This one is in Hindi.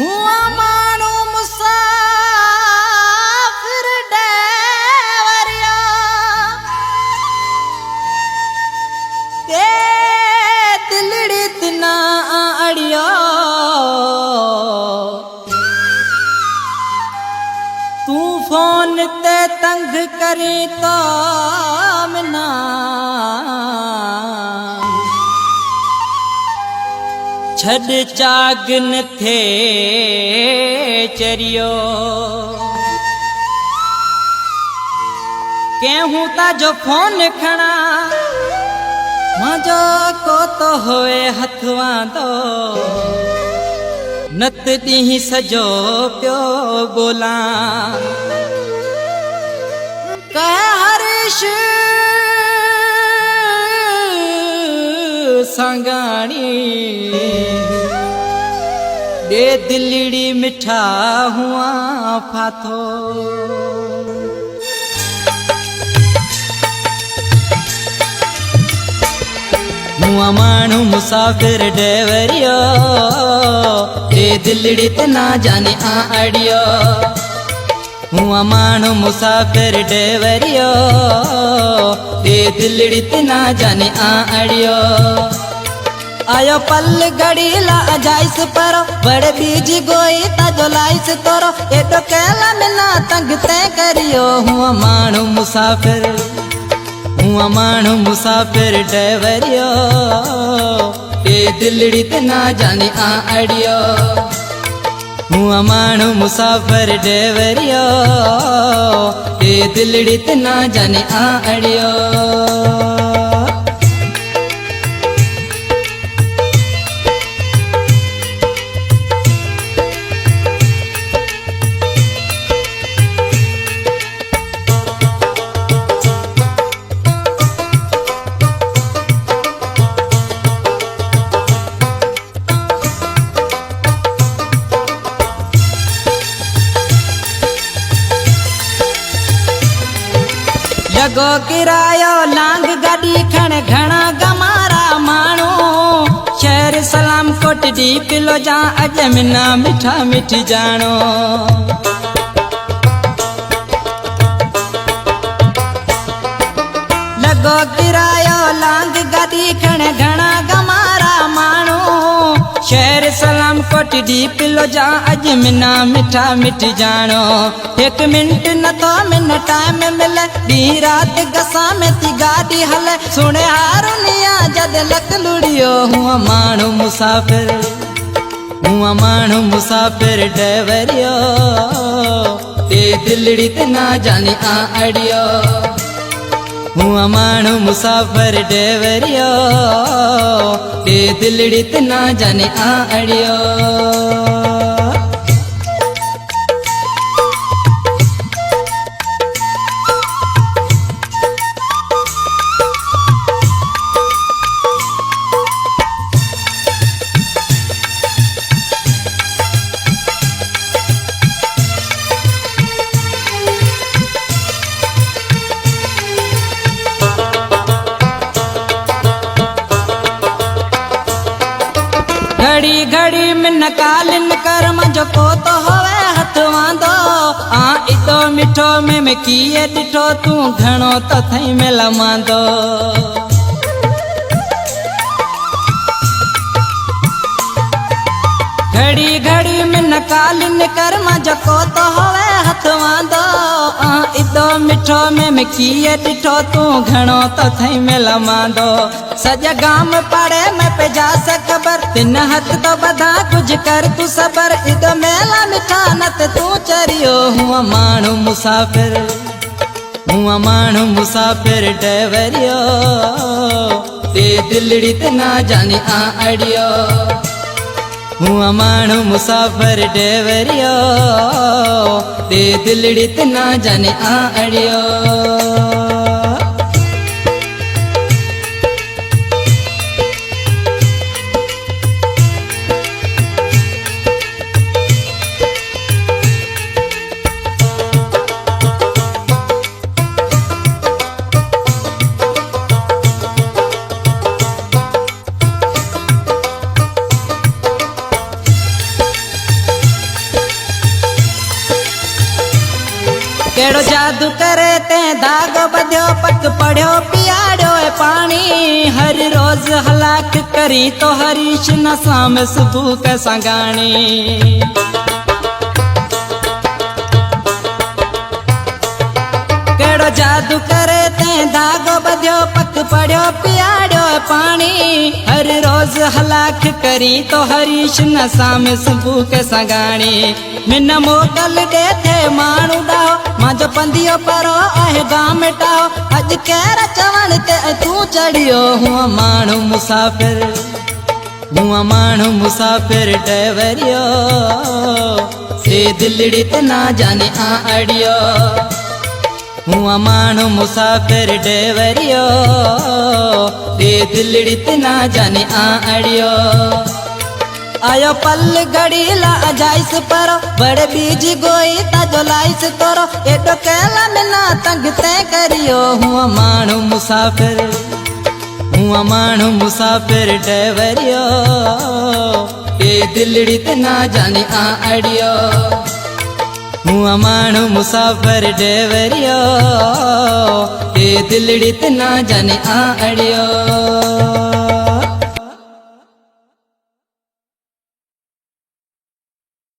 हुआ मानो मुसाफिर डेवरिया ते दिलड़ी तना अड़ियो तू फोन ते तंग करे तो मना छड़ चागन थे चरियो केहूं ता जो फोन खणा मजो को तो होए हथवां दो नत दी सजो प्यो बोला कह हरीश संगाणी दे दिलड़ी मिठा हुआ फाथो हुआ मानू मुसाफिर डेवरियो दे दिलड़ी तना जाने आ अड़ियो हुआ मानू मुसाफिर डेवरियो दे दिलड़ी तना जाने आ अड़ियो आयो पल गड़ीला अजाइस परो बड़े बीज गोई ताजो लाइस तोरो एडो केला मिना तंग ते करियो हुआ मानू मुसाफिर डेवरियो ए दिलड़ी तना जाने आ अड़ियो हुआ मानू मुसाफिर डेवरियो ए दिलड़ी तना जाने आ अड़ियो जगो किरायो लांग गाड़ी खण घना गमारा मानो शहर सलाम कोट दी पिलो जा अज मिना मिठा मिठी जानो लगो किरायो लांग गाड़ी खण घना गमारा मानो शहर सलाम कोट दी पिलो जा अज मिना मिठा मिठी जानो एक मिनट न तो मिन टाइम मिले दी रात गसा में ती गाड़ी हले सुने हारुनिया जद लक लुड़ियो हुआ मानू मुसाफिर डेवरियो ते दिलड़ी तना जाने आ अड़ियो हुआ मानू मुसाफिर डेवरियो ते दिलड़ी तना जाने आ अड़ियो घड़ी घड़ी में नकालिन कर्म जो को तो होवे हथवां दो आ इतो मिठो में किए डिठो तू घणो तो थई में लमांदो घड़ी घड़ी में नकालिन कर्म जो को तो होवे हथवां दो आ इतो मिठो में किए डिठो तू घणो तो थई में लमांदो सजा गाम पड़े मैं पे जा से खबर तिन हथ तो बधा कुछ कर तू सबर इद मेला मिठा नत तू चरियो हुआ मानू मुसाफिर डेवरियो ते दिलड़ी तना जाने आ अड़ियो हुआ मानू मुसाफिर डेवरियो ते दिलड़ी तना जाने आ अड़ियो केड़ो जादू करे ते धागो बध्यो पक पढ़ियो पियाड़ो पानी हर रोज हलाक करी तो हरीश न शाम सुबह कैसा गानी केड़ो जादू करे ते धागो बध्यो पक पढ़ियो पियाड़ो पानी हर रोज हलाक करी तो हरीश न शाम सुबह कैसा गानी मिन मोकल दे थे मानू डाओ मांजो पंदियो परो आहे गाम मिटाओ अज केर चवण ते तू चढ़ियो हुआ मानू मुसाफिर ड्राइवरियो से दिलड़ी ते ना जाने आ अड़ियो हुआ मानू मुसाफिर ड्राइवरियो से दिलड़ी ते ना जाने आ अड़ियो आयो पल घड़ी ला जाइस परो बड़े बीज गोई ताजो लाइस तोरो एडो केला मिना तंग ते करियो हुआ मानू मुसाफिर ड्राइवरियो ए दिलड़ी ते ना जाने आ अड़ियो हुआ मानू मुसाफिर ड्राइवरियो ए दिलड़ी ते ना जाने आ अड़ियो।